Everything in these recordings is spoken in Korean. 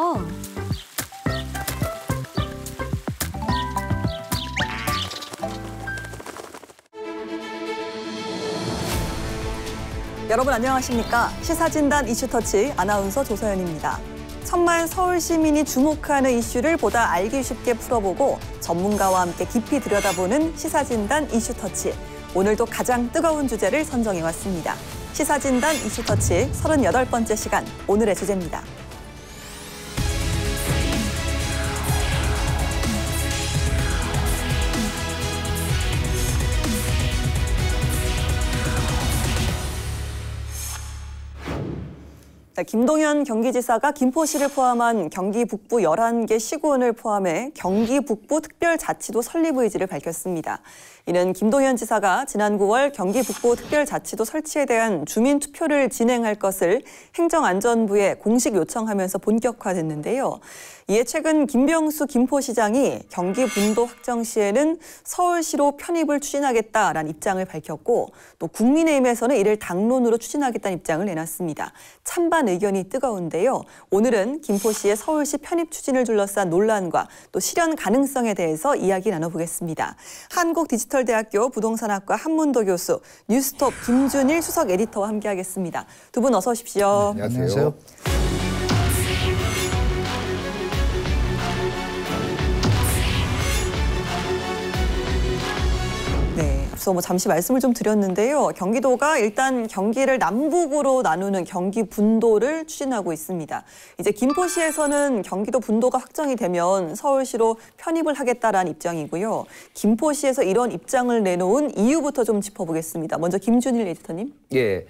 아. 여러분 안녕하십니까? 시사진단 이슈터치 아나운서 조서연입니다. 천만 서울 시민이 주목하는 이슈를 보다 알기 쉽게 풀어보고 전문가와 함께 깊이 들여다보는 시사진단 이슈터치. 오늘도 가장 뜨거운 주제를 선정해왔습니다. 시사진단 이슈터치 38번째 시간, 오늘의 주제입니다. 김동연 경기지사가 김포시를 포함한 경기 북부 11개 시군을 포함해 경기 북부 특별자치도 설립 의지를 밝혔습니다. 이는 김동연 지사가 지난 9월 경기 북부 특별자치도 설치에 대한 주민 투표를 진행할 것을 행정안전부에 공식 요청하면서 본격화됐는데요. 이에 최근 김병수 김포시장이 경기 분도 확정 시에는 서울시로 편입을 추진하겠다라는 입장을 밝혔고, 또 국민의힘에서는 이를 당론으로 추진하겠다는 입장을 내놨습니다. 찬반 의견이 뜨거운데요. 오늘은 김포시의 서울시 편입 추진을 둘러싼 논란과 또 실현 가능성에 대해서 이야기 나눠보겠습니다. 한국디지털대학교 부동산학과 한문도 교수, 뉴스톱 김준일 수석 에디터와 함께하겠습니다. 두 분 어서 오십시오. 네, 안녕하세요. 앞서 잠시 말씀을 좀 드렸는데요. 경기도가 일단 경기를 남북으로 나누는 경기 분도를 추진하고 있습니다. 이제 김포시에서는 경기도 분도가 확정이 되면 서울시로 편입을 하겠다라는 입장이고요. 김포시에서 이런 입장을 내놓은 이유부터 좀 짚어보겠습니다. 먼저 김준일 에디터님. 예.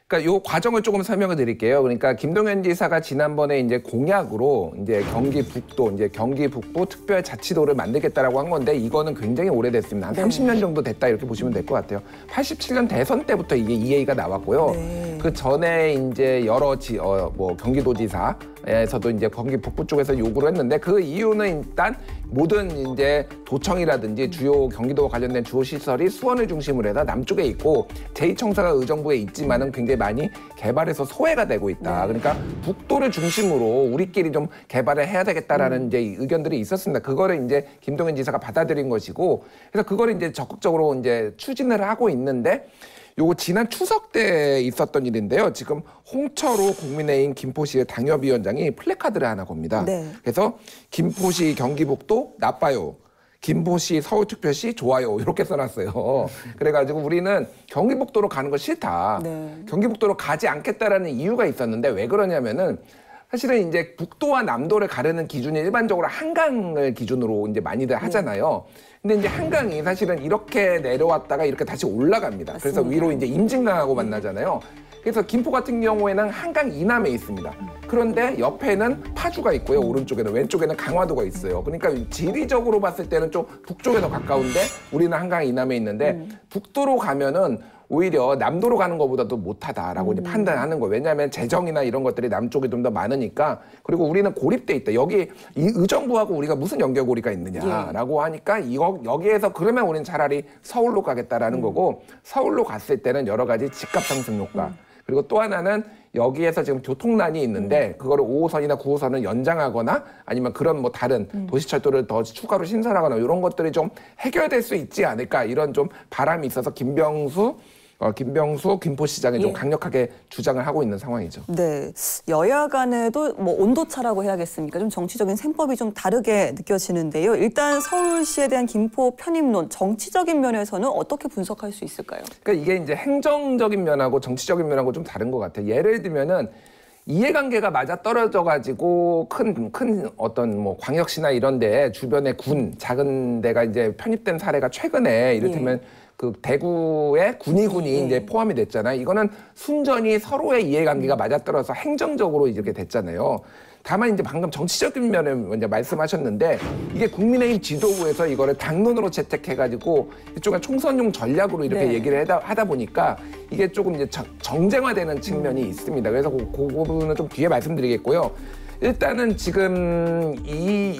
그러니까 요 과정을 조금 설명을 드릴게요. 그러니까 김동연 지사가 지난번에 이제 공약으로 이제 경기 북도, 이제 경기 북부 특별자치도를 만들겠다라고 한 건데, 이거는 굉장히 오래됐습니다. 한 30년 정도 됐다 이렇게 보시면 될 것 같아요. 87년 대선 때부터 이게 EA가 나왔고요. 그 전에 이제 여러 경기도지사에서도 이제 경기 북부 쪽에서 요구를 했는데, 그 이유는 일단 모든 이제 도청이라든지 주요 경기도와 관련된 주요 시설이 수원을 중심으로 해서 남쪽에 있고 제2청사가 의정부에 있지만은 굉장히 많이 개발해서 소외가 되고 있다. 그러니까 북도를 중심으로 우리끼리 좀 개발을 해야 되겠다라는 이제 의견들이 있었습니다. 그거를 이제 김동연 지사가 받아들인 것이고, 그래서 그거를 이제 적극적으로 이제 추진을 하고 있는데, 요거 지난 추석 때 있었던 일인데요. 지금 홍철호 국민의힘 김포시의 당협위원장이 플래카드를 하나 겁니다. 그래서 김포시 경기북도 나빠요. 김포시 서울특별시 좋아요. 이렇게 써놨어요. 그래가지고 우리는 경기북도로 가는 거 싫다. 경기북도로 가지 않겠다라는 이유가 있었는데, 왜 그러냐면은 사실은 이제 북도와 남도를 가르는 기준이 일반적으로 한강을 기준으로 이제 많이들 하잖아요. 근데 이제 한강이 사실은 이렇게 내려왔다가 이렇게 다시 올라갑니다. 그래서 위로 이제 임진강하고 만나잖아요. 그래서 김포 같은 경우에는 한강 이남에 있습니다. 그런데 옆에는 파주가 있고요. 오른쪽에는, 왼쪽에는 강화도가 있어요. 그러니까 지리적으로 봤을 때는 좀 북쪽에 더 가까운데 우리는 한강 이남에 있는데, 북도로 가면은 오히려 남도로 가는 것보다도 못하다라고 이제 판단하는 거예요. 왜냐하면 재정이나 이런 것들이 남쪽이 좀 더 많으니까. 그리고 우리는 고립돼 있다. 여기 이 의정부하고 우리가 무슨 연결고리가 있느냐라고 하니까 여기에서 그러면 우리는 차라리 서울로 가겠다라는 거고, 서울로 갔을 때는 여러 가지 집값 상승 효과, 그리고 또 하나는 여기에서 지금 교통난이 있는데 그거를 5호선이나 9호선을 연장하거나 아니면 그런 뭐 다른 도시철도를 더 추가로 신설하거나 이런 것들이 좀 해결될 수 있지 않을까, 이런 좀 바람이 있어서 김병수 김포시장이 좀 강력하게 주장을 하고 있는 상황이죠. 네, 여야 간에도 뭐 온도차라고 해야겠습니까? 좀 정치적인 셈법이 좀 다르게 느껴지는데요. 일단 서울시에 대한 김포 편입론, 정치적인 면에서는 어떻게 분석할 수 있을까요? 그러니까 이게 이제 행정적인 면하고 정치적인 면하고 좀 다른 것 같아요. 예를 들면은 이해관계가 맞아 떨어져가지고 큰 어떤 뭐 광역시나 이런 데 주변에 작은 데가 이제 편입된 사례가 최근에 이를테면 그 대구의 군이 이제 포함이 됐잖아요. 이거는 순전히 서로의 이해관계가 맞아떨어서 행정적으로 이렇게 됐잖아요. 다만 이제 방금 정치적인 면을 먼저 말씀하셨는데, 이게 국민의힘 지도부에서 이거를 당론으로 채택해가지고 이쪽은 총선용 전략으로 이렇게 얘기를 하다 보니까 이게 조금 이제 정쟁화되는 측면이 있습니다. 그래서 그 부분은 좀 뒤에 말씀드리겠고요. 일단은 지금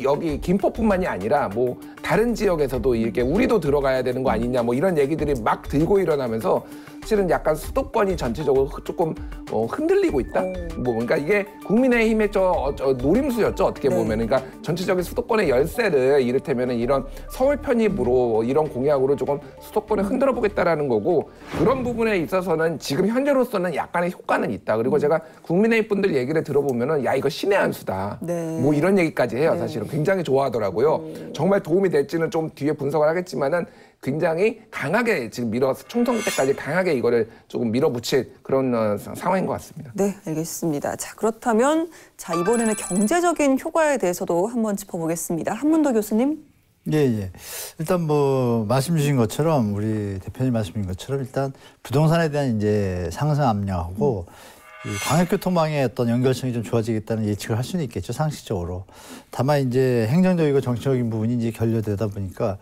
여기 김포뿐만이 아니라 뭐 다른 지역에서도 이렇게 우리도 들어가야 되는 거 아니냐 뭐 이런 얘기들이 막 들고 일어나면서 사실은 약간 수도권이 전체적으로 조금 흔들리고 있다. 뭐 그러니까 이게 국민의힘의 노림수였죠. 어떻게 보면 그러니까 전체적인 수도권의 열세를 이를테면 이런 서울 편입으로 이런 공약으로 조금 수도권을 흔들어 보겠다라는 거고 그런 부분에 있어서는 지금 현재로서는 약간의 효과는 있다. 그리고 제가 국민의힘 분들 얘기를 들어보면은 야 이거 신의 한 수다. 뭐 이런 얘기까지 해요. 사실은 굉장히 좋아하더라고요. 정말 도움이 될지는 좀 뒤에 분석을 하겠지만은 굉장히 강하게 지금 총선 때까지 강하게 이거를 조금 밀어붙일 그런 상황인 것 같습니다. 네, 알겠습니다. 자, 그렇다면 이번에는 경제적인 효과에 대해서도 한번 짚어보겠습니다. 한문도 교수님. 예. 일단 뭐 말씀 주신 것처럼 우리 대표님 말씀 주신 것처럼 일단 부동산에 대한 이제 상승 압력하고 이 광역교통망의 어떤 연결성이 좀 좋아지겠다는 예측을 할 수는 있겠죠, 상식적으로. 다만 이제 행정적이고 정치적인 부분이 이제 결여되다 보니까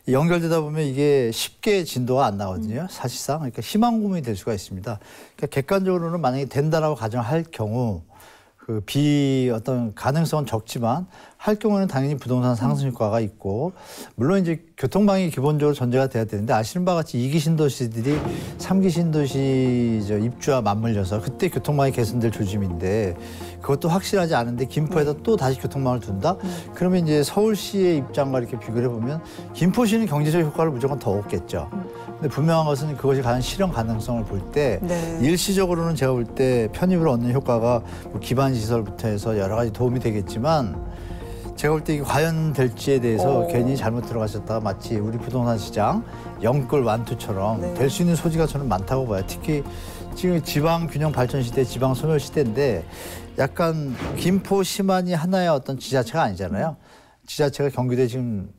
연결되다 보면 이게 쉽게 진도가 안 나거든요, 사실상. 그러니까 희망 고문이 될 수가 있습니다. 그러니까 객관적으로는 만약에 된다라고 가정할 경우 어떤 가능성은 적지만 할 경우는 당연히 부동산 상승 효과가 있고 물론 이제 교통망이 기본적으로 전제가 돼야 되는데 아시는 바와 같이 2기 신도시들이 3기 신도시 입주와 맞물려서 그때 교통망이 개선될 조짐인데 그것도 확실하지 않은데 김포에다 또 다시 교통망을 둔다? 그러면 이제 서울시의 입장과 이렇게 비교를 해보면 김포시는 경제적 효과를 무조건 더 얻겠죠. 근데 분명한 것은 그것이 과연 실현 가능성을 볼 때 일시적으로는 제가 볼 때 편입을 얻는 효과가 뭐 기반 시설부터 해서 여러 가지 도움이 되겠지만 제가 볼 때 이게 과연 될지에 대해서 괜히 잘못 들어가셨다가 마치 우리 부동산 시장 영끌 완투처럼 될 수 있는 소지가 저는 많다고 봐요. 특히 지금 지방 균형 발전 시대, 지방 소멸 시대인데 약간 김포시만이 하나의 어떤 지자체가 아니잖아요. 지자체가 경기도에 지금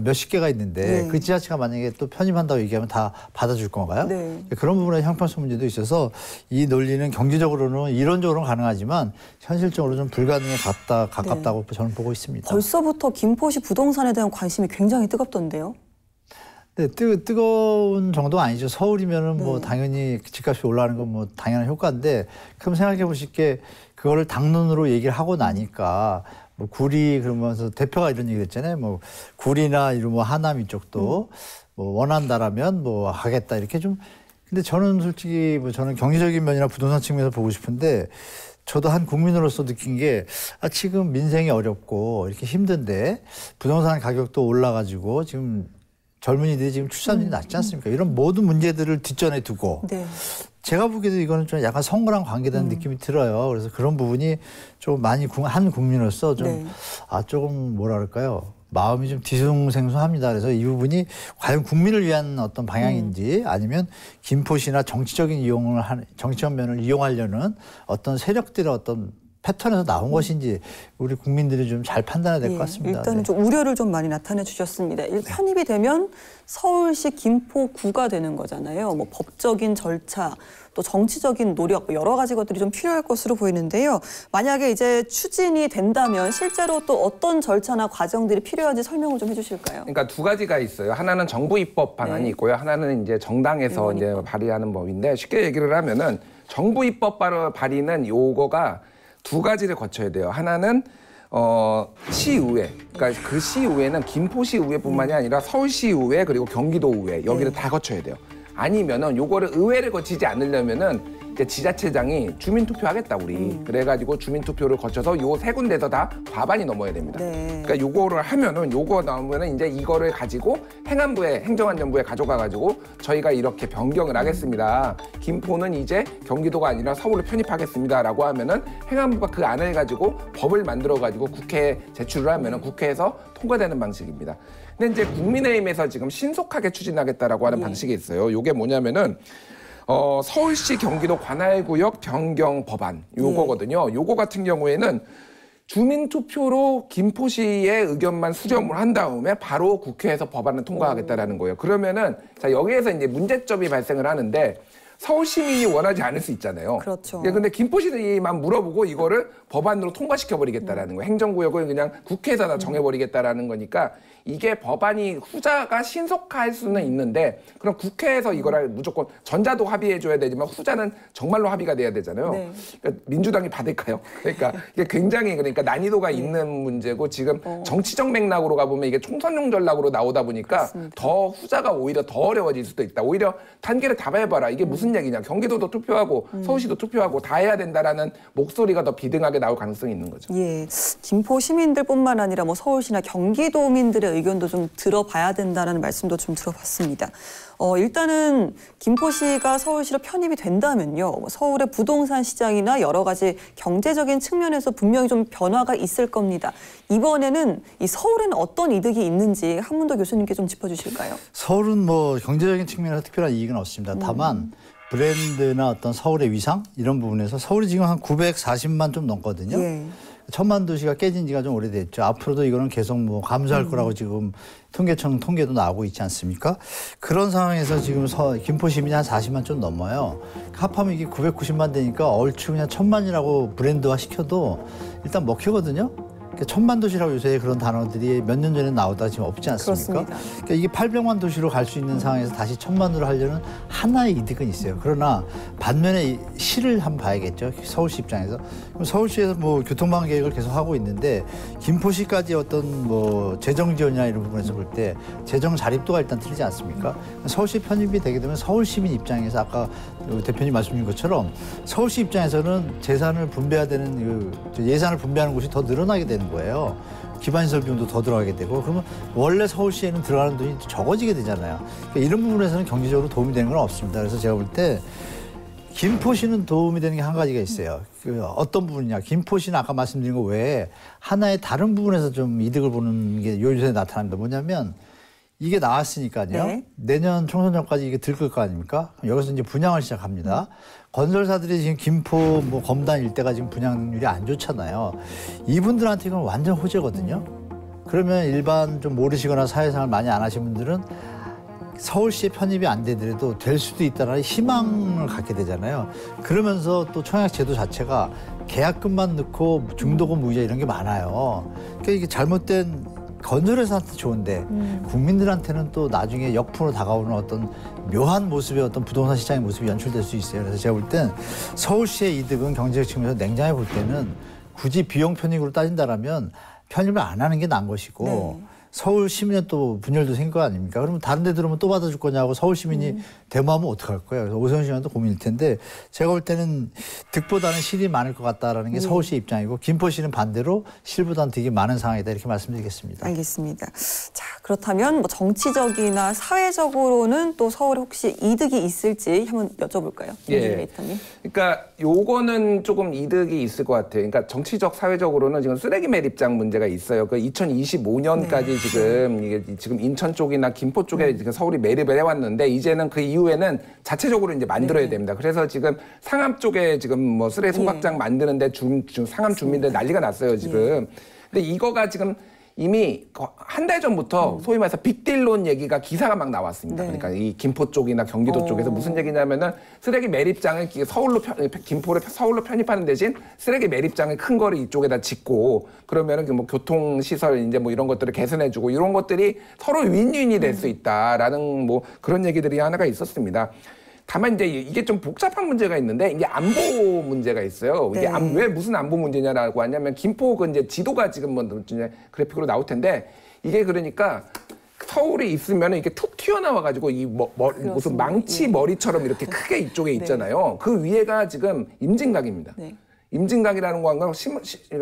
몇십 개가 있는데 그 지자체가 만약에 또 편입한다고 얘기하면 다 받아줄 건가요? 그런 부분에 형평성 문제도 있어서 이 논리는 경제적으로는 이론적으로는 가능하지만 현실적으로 좀 불가능에 가깝다고 저는 보고 있습니다. 벌써부터 김포시 부동산에 대한 관심이 굉장히 뜨겁던데요? 네, 뜨거운 정도가 아니죠. 서울이면은 뭐 당연히 집값이 올라가는 건 뭐 당연한 효과인데 그럼 생각해 보실 게 그거를 당론으로 얘기를 하고 나니까 뭐 구리 그러면서 대표가 이런 얘기를 했잖아요. 뭐 구리나 이런 뭐 하남 이쪽도 뭐 원한다라면 뭐 하겠다 이렇게 좀. 근데 저는 솔직히 뭐 저는 경제적인 면이나 부동산 측면에서 보고 싶은데 저도 한 국민으로서 느낀 게 지금 민생이 어렵고 이렇게 힘든데 부동산 가격도 올라가지고 지금 젊은이들이 지금 출산율이 낮지 않습니까? 이런 모든 문제들을 뒷전에 두고 제가 보기에도 이거는 좀 약간 선거랑 관계되는 느낌이 들어요. 그래서 그런 부분이 좀 많이 한 국민으로서 좀 조금 뭐랄까요? 마음이 좀 뒤숭생숭합니다. 그래서 이 부분이 과연 국민을 위한 어떤 방향인지 아니면 김포시나 정치적 면을 이용하려는 어떤 세력들의 어떤 패턴에서 나온 것인지 우리 국민들이 좀 잘 판단해야 될 것 같습니다. 일단은 좀 우려를 좀 많이 나타내 주셨습니다. 편입이 되면 서울시 김포구가 되는 거잖아요. 뭐 법적인 절차, 또 정치적인 노력 여러 가지 것들이 좀 필요할 것으로 보이는데요. 만약에 이제 추진이 된다면 실제로 또 어떤 절차나 과정들이 필요한지 설명을 좀 해주실까요? 그러니까 두 가지가 있어요. 하나는 정부 입법 방안이 있고요. 하나는 이제 정당에서 이제 발의하는 법인데 쉽게 얘기를 하면은 정부 입법 발의는 요거가 두 가지를 거쳐야 돼요. 하나는 시의회, 그러니까 그 시의회는 김포시의회뿐만이 아니라 서울시의회 그리고 경기도의회 여기를 다 거쳐야 돼요. 아니면은 요거를 의회를 거치지 않으려면은 이제 지자체장이 주민투표하겠다 우리 그래가지고 주민투표를 거쳐서 요 세 군데서 다 과반이 넘어야 됩니다. 그러니까 요거를 하면은 요거 나오면은 이제 이거를 가지고 행정안전부에 가져가가지고 저희가 이렇게 변경을 하겠습니다. 김포는 이제 경기도가 아니라 서울로 편입하겠습니다라고 하면은 행안부가 그 안을 가지고 법을 만들어가지고 국회에 제출을 하면은 국회에서 통과되는 방식입니다. 근데 이제 국민의힘에서 지금 신속하게 추진하겠다라고 하는 방식이 있어요. 요게 뭐냐면은 서울시 경기도 관할구역 변경 법안 요거거든요. 요거 같은 경우에는 주민투표로 김포시의 의견만 수렴을 한 다음에 바로 국회에서 법안을 통과하겠다라는 거예요. 그러면은 자 여기에서 이제 문제점이 발생을 하는데 서울 시민이 원하지 않을 수 있잖아요. 그렇죠. 근데 김포시만 물어보고 이거를 법안으로 통과시켜버리겠다라는 거예요. 행정구역을 그냥 국회에서 다 정해버리겠다라는 거니까 이게 법안이 후자가 신속할 수는 있는데 그럼 국회에서 이거를 무조건 전자도 합의해줘야 되지만 후자는 정말로 합의가 돼야 되잖아요. 네. 그러니까 민주당이 받을까요? 그러니까 이게 굉장히 난이도가 있는 문제고 지금 정치적 맥락으로 가보면 이게 총선용 전략으로 나오다 보니까 맞습니다. 더 후자가 오히려 더 어려워질 수도 있다. 오히려 단계를 다 해봐라. 이게 무슨 얘기냐. 경기도도 투표하고 서울시도 투표하고 다 해야 된다라는 목소리가 더 비등하게 나올 가능성이 있는 거죠. 예, 김포 시민들뿐만 아니라 뭐 서울시나 경기도민들의 의견도 좀 들어봐야 된다는 말씀도 좀 들어봤습니다. 일단은 김포시가 서울시로 편입이 된다면요, 서울의 부동산 시장이나 여러 가지 경제적인 측면에서 분명히 좀 변화가 있을 겁니다. 이번에는 이 서울에는 어떤 이득이 있는지 한문도 교수님께 좀 짚어주실까요? 서울은 뭐 경제적인 측면에서 특별한 이익은 없습니다. 다만 브랜드나 어떤 서울의 위상 이런 부분에서 서울이 지금 한 940만 좀 넘거든요. 예. 천만 도시가 깨진 지가 좀 오래됐죠. 앞으로도 이거는 계속 뭐 감소할 거라고 지금 통계청 통계도 나오고 있지 않습니까? 그런 상황에서 지금 김포 시민이 한 40만 좀 넘어요. 합하면 이게 990만 되니까 얼추 그냥 1000만이라고 브랜드화 시켜도 일단 먹히거든요. 천만 도시라고 요새 그런 단어들이 몇 년 전에 나오다가 지금 없지 않습니까? 그러니까 이게 800만 도시로 갈 수 있는 상황에서 다시 1000만으로 하려는 하나의 이득은 있어요. 그러나 반면에 시를 한번 봐야겠죠. 서울시 입장에서. 그럼 서울시에서 뭐 교통방 계획을 계속 하고 있는데 김포시까지 어떤 뭐 재정 지원이나 이런 부분에서 볼 때 재정 자립도가 일단 틀리지 않습니까? 서울시 편입이 되게 되면 서울 시민 입장에서 아까 대표님 말씀하신 것처럼 서울시 입장에서는 재산을 분배해야 되는 예산을 분배하는 곳이 더 늘어나게 되는 거예요. 기반시설 비용도 더 들어가게 되고 그러면 원래 서울시에는 들어가는 돈이 적어지게 되잖아요. 그러니까 이런 부분에서는 경제적으로 도움이 되는 건 없습니다. 그래서 제가 볼 때 김포시는 도움이 되는 게 한 가지가 있어요. 어떤 부분이냐. 김포시는 아까 말씀드린 거 외에 하나의 다른 부분에서 좀 이득을 보는 게 요새 나타납니다. 뭐냐면 이게 나왔으니까요. 네. 내년 총선 전까지 이게 들끓 거 아닙니까? 여기서 이제 분양을 시작합니다. 건설사들이 지금 김포 뭐 검단 일대가 지금 분양률이 안 좋잖아요. 이분들한테 이건 완전 호재거든요. 그러면 일반 좀 모르시거나 사회생활 많이 안 하신 분들은 서울시에 편입이 안 되더라도 될 수도 있다는 희망을 갖게 되잖아요. 그러면서 또 청약 제도 자체가 계약금만 넣고 중도금 무이자 이런 게 많아요. 그러니까 이게 잘못된 건설회사한테 좋은데 국민들한테는 또 나중에 역풍으로 다가오는 어떤 묘한 모습의 어떤 부동산 시장의 모습이 연출될 수 있어요. 그래서 제가 볼 땐 서울시의 이득은 경제적 측면에서 냉정히 볼 때는 굳이 비용 편익으로 따진다라면 편입을 안 하는 게 나은 것이고 네. 서울 시민은 또 분열도 생길 거 아닙니까? 그러면 다른 데 들어오면 또 받아줄 거냐고 서울 시민이 데모하면 어떡할 거예요? 그래서 오세훈 시장도 고민일 텐데 제가 볼 때는 득보다는 실이 많을 것 같다라는 게 서울시 입장이고 김포시는 반대로 실보다는 득이 많은 상황이다 이렇게 말씀드리겠습니다. 알겠습니다. 자, 그렇다면 뭐 정치적이나 사회적으로는 또 서울에 혹시 이득이 있을지 한번 여쭤볼까요? 예. 그러니까 요거는 조금 이득이 있을 것 같아요. 그러니까 정치적, 사회적으로는 지금 쓰레기 매립장 문제가 있어요. 그 2025년까지 지금 이게 지금 인천 쪽이나 김포 쪽에 지금 서울이 매립을 해왔는데 이제는 그 이후에는 자체적으로 이제 만들어야 됩니다. 그래서 지금 상암 쪽에 지금 뭐 쓰레기 소각장 만드는데 상암 주민들 난리가 났어요 지금. 근데 이거가 지금 이미 한 달 전부터 소위 말해서 빅딜론 얘기가 기사가 막 나왔습니다. 그러니까 이 김포 쪽이나 경기도 쪽에서 무슨 얘기냐면은 쓰레기 매립장을 김포를 서울로 편입하는 대신 쓰레기 매립장을 큰 거를 이쪽에다 짓고 그러면은 뭐 교통 시설 이제 뭐 이런 것들을 개선해주고 이런 것들이 서로 윈윈이 될 수 있다라는 뭐 그런 얘기들이 하나가 있었습니다. 다만 이제 이게 좀 복잡한 문제가 있는데 이게 안보 문제가 있어요. 이게 왜 무슨 안보 문제냐라고 하냐면 김포 그 이제 지도가 지금 뭐 그래픽으로 나올 텐데 이게 그러니까 서울에 있으면 이렇게 툭 튀어나와가지고 이 무슨 망치 머리처럼 이렇게 크게 이쪽에 있잖아요. 그 위에가 지금 임진각입니다. 임진각이라는 건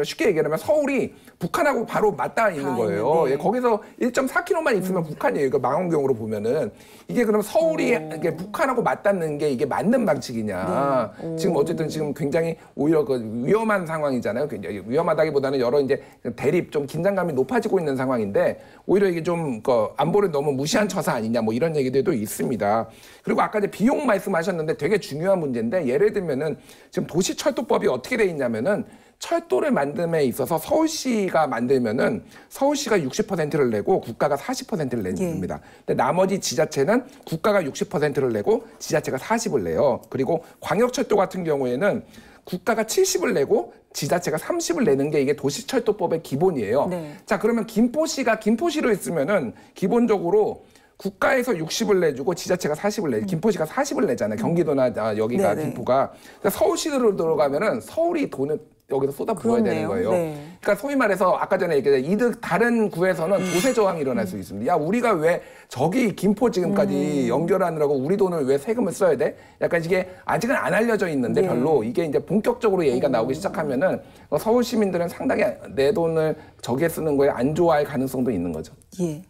쉽게 얘기하면 서울이 북한하고 바로 맞닿아 있는 거예요. 예, 거기서 1.4km만 있으면 북한이에요. 그 망원경으로 보면은 이게 그럼 서울이 이게 북한하고 맞닿는 게 이게 맞는 방식이냐? 지금 어쨌든 지금 굉장히 오히려 그 위험한 상황이잖아요. 굉장히 위험하다기보다는 여러 이제 대립 좀 긴장감이 높아지고 있는 상황인데 오히려 이게 좀 그 안보를 너무 무시한 처사 아니냐? 뭐 이런 얘기들도 있습니다. 그리고 아까 이제 비용 말씀하셨는데 되게 중요한 문제인데 예를 들면은 지금 도시철도법이 어떻게 돼 있냐면은 철도를 만듦에 있어서 서울시가 만들면은 서울시가 60%를 내고 국가가 40%를 냅니다. 근데 나머지 지자체는 국가가 60%를 내고 지자체가 40을 내요. 그리고 광역철도 같은 경우에는 국가가 70을 내고 지자체가 30을 내는 게 이게 도시철도법의 기본이에요. 네. 자, 그러면 김포시가 김포시로 있으면은 기본적으로 국가에서 60을 내주고 지자체가 40을 내, 김포시가 40을 내잖아요. 경기도나 여기가 네네. 김포가. 그러니까 서울시로 들어가면은 서울이 돈을 여기서 쏟아부어야 되는 거예요. 네. 그러니까 소위 말해서 아까 전에 얘기했던 이득 다른 구에서는 도세 저항이 일어날 수 있습니다. 야, 우리가 왜 저기 김포 지금까지 연결하느라고 우리 돈을 왜 세금을 써야 돼? 약간 이게 아직은 안 알려져 있는데 네. 별로 이게 이제 본격적으로 얘기가 나오기 시작하면은 서울 시민들은 상당히 내 돈을 저기에 쓰는 거에 안 좋아할 가능성도 있는 거죠. 예.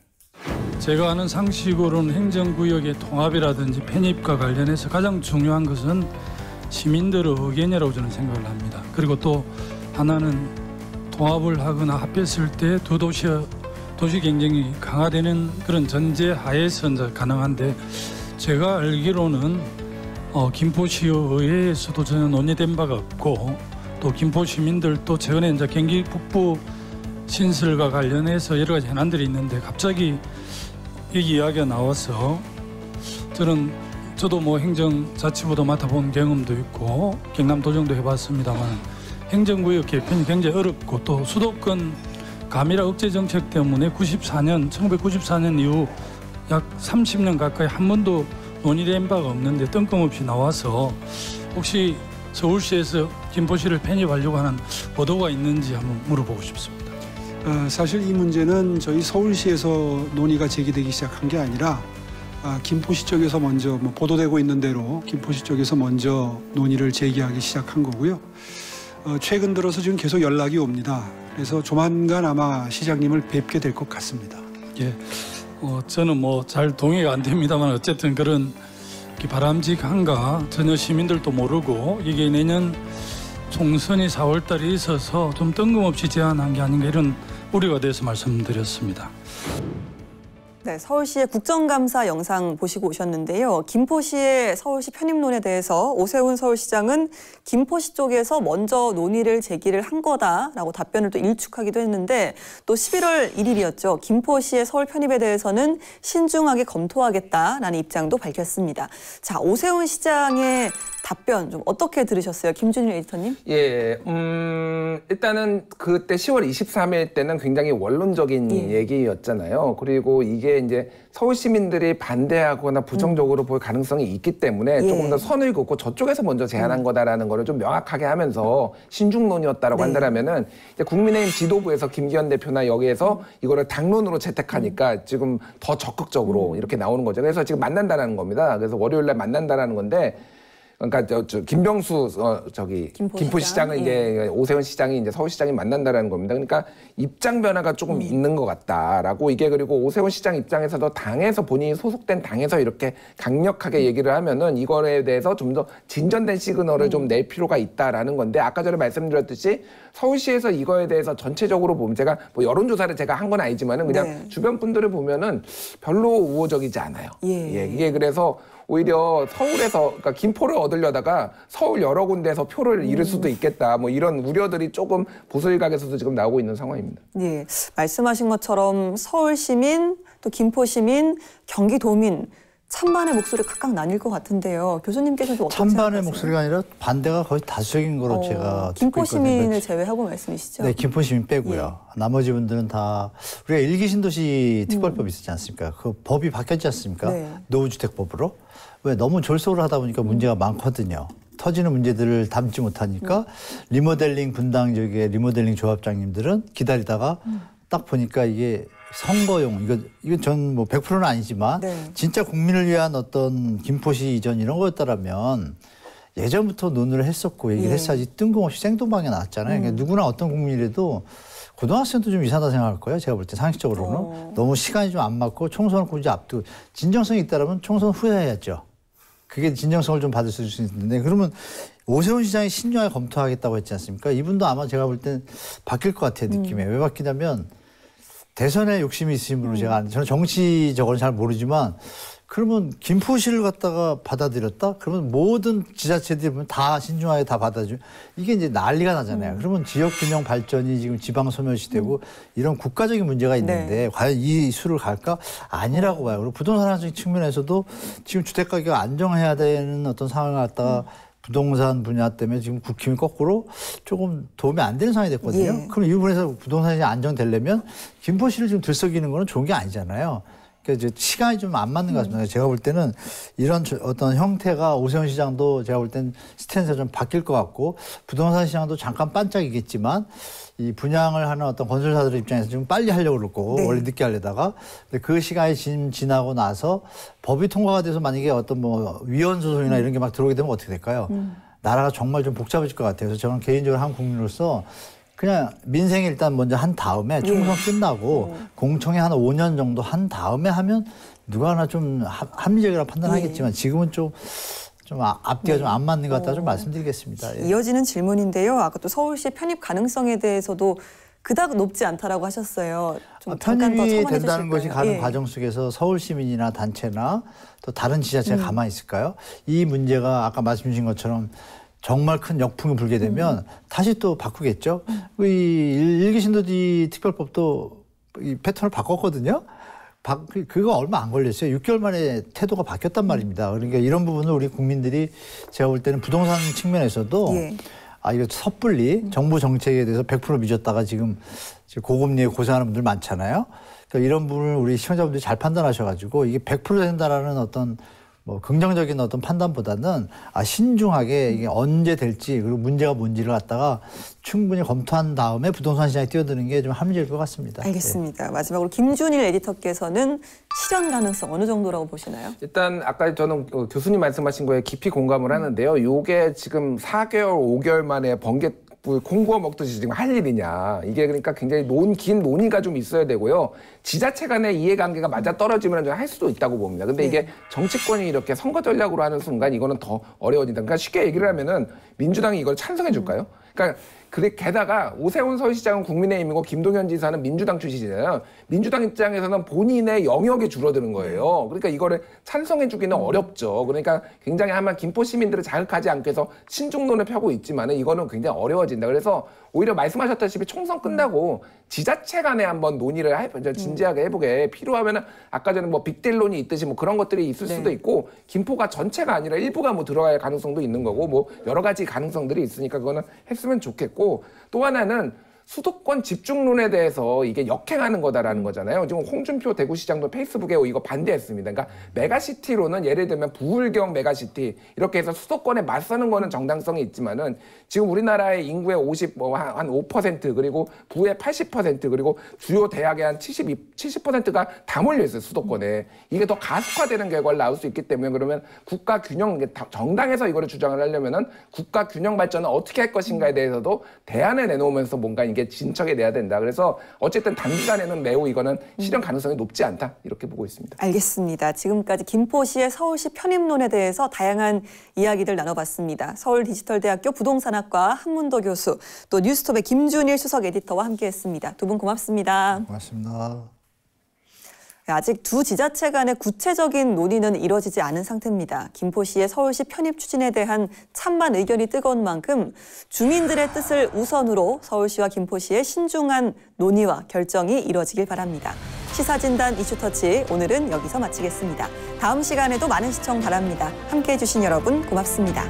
제가 아는 상식으로는 행정구역의 통합이라든지 편입과 관련해서 가장 중요한 것은 시민들의 의견이라고 저는 생각을 합니다. 그리고 또 하나는 통합을 하거나 합했을 때 두 도시의 도시 경쟁이 강화되는 그런 전제 하에서 이제 가능한데 제가 알기로는 김포시 의회에서도 전혀 논의된 바가 없고 또 김포 시민들도 최근에 이제 경기 북부 신설과 관련해서 여러 가지 현안들이 있는데 갑자기 이 이야기가 나와서 저도 뭐 행정자치부도 맡아본 경험도 있고 경남도정도 해봤습니다만 행정구역 개편이 굉장히 어렵고 또 수도권 가밀화 억제 정책 때문에 1994년 이후 약 30년 가까이 한 번도 논의된 바가 없는데 뜬금없이 나와서 혹시 서울시에서 김포시를 편입하려고 하는 의도가 있는지 한번 물어보고 싶습니다. 사실 이 문제는 저희 서울시에서 논의가 제기되기 시작한 게 아니라 김포시 쪽에서 먼저 보도되고 있는 대로 김포시 쪽에서 먼저 논의를 제기하기 시작한 거고요. 최근 들어서 지금 계속 연락이 옵니다. 그래서 조만간 아마 시장님을 뵙게 될 것 같습니다. 예, 저는 뭐 잘 동의가 안 됩니다만 어쨌든 그런 바람직한가 전혀 시민들도 모르고 이게 내년 총선이 4월달에 있어서 좀 뜬금없이 제안한 게 아닌가 이런 우려가 돼서 말씀드렸습니다. 네, 서울시의 국정감사 영상 보시고 오셨는데요. 김포시의 서울시 편입론에 대해서 오세훈 서울시장은 김포시 쪽에서 먼저 논의를 제기를 한 거다라고 답변을 또 일축하기도 했는데 또 11월 1일이었죠. 김포시의 서울 편입에 대해서는 신중하게 검토하겠다라는 입장도 밝혔습니다. 자, 오세훈 시장의 답변 좀 어떻게 들으셨어요? 김준일 에디터님? 예, 일단은 그때 10월 23일 때는 굉장히 원론적인 얘기였잖아요. 그리고 이게 이제 서울 시민들이 반대하거나 부정적으로 볼 가능성이 있기 때문에 조금 더 선을 긋고 저쪽에서 먼저 제안한 거다라는 거를 좀 명확하게 하면서 신중론이었다라고 한다면은 이제 국민의힘 지도부에서 김기현 대표나 여기에서 이거를 당론으로 채택하니까 지금 더 적극적으로 이렇게 나오는 거죠. 그래서 지금 만난다라는 겁니다. 그래서 월요일 날 만난다라는 건데. 그러니까 저 김병수 김포시장은 이제 오세훈 시장이 이제 서울시장이 만난다라는 겁니다. 그러니까 입장 변화가 조금 있는 것 같다라고 이게 그리고 오세훈 시장 입장에서도 당에서 본인이 소속된 당에서 이렇게 강력하게 얘기를 하면은 이거에 대해서 좀 더 진전된 시그널을 좀 낼 필요가 있다라는 건데 아까 전에 말씀드렸듯이 서울시에서 이거에 대해서 전체적으로 보면 제가 뭐 여론조사를 제가 한 건 아니지만은 그냥 주변 분들을 보면은 별로 우호적이지 않아요. 이게 그래서 오히려 서울에서 그러니까 김포를 얻으려다가 서울 여러 군데에서 표를 잃을 수도 있겠다. 뭐 이런 우려들이 조금 보수 일각에서도 지금 나오고 있는 상황입니다. 예, 말씀하신 것처럼 서울 시민, 또 김포 시민, 경기도민 찬반의 목소리 각각 나뉠 것 같은데요. 교수님께서도 어떻게 찬반의 생각하세요? 목소리가 아니라 반대가 거의 다수적인 거로 제가 김포 듣고 있거든요. 시민을 제외하고 말씀이시죠? 네, 김포 시민 빼고요. 나머지 분들은 다 우리가 일기 신도시 특별법이 있었지 않습니까? 그 법이 바뀌었지 않습니까? 네. 노후주택법으로. 왜 너무 졸속으로 하다 보니까 문제가 많거든요. 터지는 문제들을 담지 못하니까 리모델링 분당 지역의 리모델링 조합장님들은 기다리다가 딱 보니까 이게 선거용 이건 전 뭐 100%는 아니지만 진짜 국민을 위한 어떤 김포시 이전 이런 거였다라면 예전부터 논의를 했었고 얘기를 했어야지 뜬금없이 생뚱방에 나왔잖아요. 그러니까 누구나 어떤 국민이라도 고등학생도 좀 이상하다 생각할 거예요. 제가 볼 때 상식적으로는 너무 시간이 좀 안 맞고 총선을 굳이 앞두고 진정성이 있다라면 총선 후에 해야죠. 그게 진정성을 좀 받을 수 있는데 그러면 오세훈 시장이 신중하게 검토하겠다고 했지 않습니까? 이분도 아마 제가 볼 땐 바뀔 것 같아요. 느낌에. 왜 바뀌냐면 대선에 욕심이 있으신 분으로 저는 정치적으로는 잘 모르지만 그러면 김포시를 갖다가 받아들였다? 그러면 모든 지자체들이 보면 다 신중하게 다 받아줘. 이게 이제 난리가 나잖아요. 그러면 지역 균형 발전이 지금 지방 소멸시되고 이런 국가적인 문제가 있는데 과연 이 수를 갈까? 아니라고 봐요. 그리고 부동산 안정 측면에서도 지금 주택 가격 안정해야 되는 어떤 상황을 갖다가 부동산 분야 때문에 지금 국힘이 거꾸로 조금 도움이 안 되는 상황이 됐거든요. 예. 그럼 이 부분에서 부동산이 안정되려면 김포시를 지금 들썩이는 거는 좋은 게 아니잖아요. 그러니까 이제 시간이 좀 안 맞는 것 같습니다. 제가 볼 때는 이런 어떤 형태가 오세훈 시장도 제가 볼 때는 스탠스가 좀 바뀔 것 같고 부동산 시장도 잠깐 반짝이겠지만 이 분양을 하는 어떤 건설사들 입장에서 좀 빨리 하려고 그럴 거고 원래 늦게 하려다가 근데 그 시간이 지나고 나서 법이 통과가 돼서 만약에 어떤 뭐 위헌 소송이나 이런 게 막 들어오게 되면 어떻게 될까요? 나라가 정말 좀 복잡해질 것 같아요. 그래서 저는 개인적으로 한 국민으로서 그냥 민생이 일단 먼저 한 다음에 총선 끝나고 공청회 한 5년 정도 한 다음에 하면 누가 하나 좀 합리적이라 판단하겠지만 지금은 좀 앞뒤가 좀 안 맞는 것 같다 좀 말씀드리겠습니다. 예. 이어지는 질문인데요. 아까 또 서울시 편입 가능성에 대해서도 그닥 높지 않다라고 하셨어요. 좀 잠깐 더 편입이 첨언해 된다는 것이 주실까요? 가는 과정 속에서 서울 시민이나 단체나 또 다른 지자체가 가만히 있을까요? 이 문제가 아까 말씀 주신 것처럼 정말 큰 역풍이 불게 되면 다시 또 바꾸겠죠. 이 일기신도시 특별법도 이 패턴을 바꿨거든요. 그거 얼마 안 걸렸어요. 6개월 만에 태도가 바뀌었단 말입니다. 그러니까 이런 부분을 우리 국민들이 제가 볼 때는 부동산 측면에서도 이거 섣불리 정부 정책에 대해서 100% 믿었다가 지금 고금리에 고생하는 분들 많잖아요. 그러니까 이런 부분을 우리 시청자분들이 잘 판단하셔가지고 이게 100% 된다라는 어떤 뭐 긍정적인 어떤 판단보다는 신중하게 이게 언제 될지 그리고 문제가 뭔지를 갖다가 충분히 검토한 다음에 부동산 시장에 뛰어드는 게 좀 합리적일 것 같습니다. 알겠습니다. 마지막으로 김준일 에디터께서는 실현 가능성 어느 정도라고 보시나요? 일단 아까 저는 교수님 말씀하신 거에 깊이 공감을 하는데요. 요게 지금 4개월, 5개월 만에 번개 콩구워 먹듯이 지금 할 일이냐. 이게 그러니까 굉장히 긴 논의가 좀 있어야 되고요. 지자체 간의 이해관계가 맞아 떨어지면 할 수도 있다고 봅니다. 근데 이게 정치권이 이렇게 선거 전략으로 하는 순간 이거는 더 어려워진다. 그러니까 쉽게 얘기를 하면은 민주당이 이걸 찬성해 줄까요? 그러니까 게다가 오세훈 서울시장은 국민의힘이고 김동연 지사는 민주당 출신이잖아요. 민주당 입장에서는 본인의 영역이 줄어드는 거예요. 그러니까 이거를 찬성해 주기는 어렵죠. 그러니까 굉장히 아마 김포 시민들을 자극하지 않기 위해서 신중론을 펴고 있지만 이거는 굉장히 어려워진다. 그래서 오히려 말씀하셨다시피 총선 끝나고 지자체 간에 한번 논의를 진지하게 해보게 필요하면 아까 전에 뭐 빅딜론이 있듯이 뭐 그런 것들이 있을 수도 있고 김포가 전체가 아니라 일부가 뭐 들어갈 가능성도 있는 거고 뭐 여러 가지 가능성들이 있으니까 그거는 했으면 좋겠고 또 하나는 수도권 집중론에 대해서 이게 역행하는 거다라는 거잖아요. 지금 홍준표 대구시장도 페이스북에 이거 반대했습니다. 그러니까 메가시티로는 예를 들면 부울경 메가시티 이렇게 해서 수도권에 맞서는 거는 정당성이 있지만은 지금 우리나라의 인구의 한 5% 그리고 부의 80% 그리고 주요 대학의 한 70%가 다 몰려 있어요. 수도권에. 이게 더 가속화되는 결과를 나올 수 있기 때문에 그러면 국가 균형 정당에서 이거를 주장을 하려면은 국가 균형 발전을 어떻게 할 것인가에 대해서도 대안을 내놓으면서 뭔가 이게 진척해 내야 된다. 그래서 어쨌든 단기간에는 매우 이거는 실현 가능성이 높지 않다. 이렇게 보고 있습니다. 알겠습니다. 지금까지 김포시의 서울시 편입론에 대해서 다양한 이야기들 나눠봤습니다. 서울디지털대학교 부동산학과 한문도 교수, 또 뉴스톱의 김준일 수석 에디터와 함께했습니다. 두 분 고맙습니다. 고맙습니다. 아직 두 지자체 간의 구체적인 논의는 이뤄지지 않은 상태입니다. 김포시의 서울시 편입 추진에 대한 찬반 의견이 뜨거운 만큼 주민들의 뜻을 우선으로 서울시와 김포시의 신중한 논의와 결정이 이뤄지길 바랍니다. 시사진단 이슈터치 오늘은 여기서 마치겠습니다. 다음 시간에도 많은 시청 바랍니다. 함께해 주신 여러분 고맙습니다.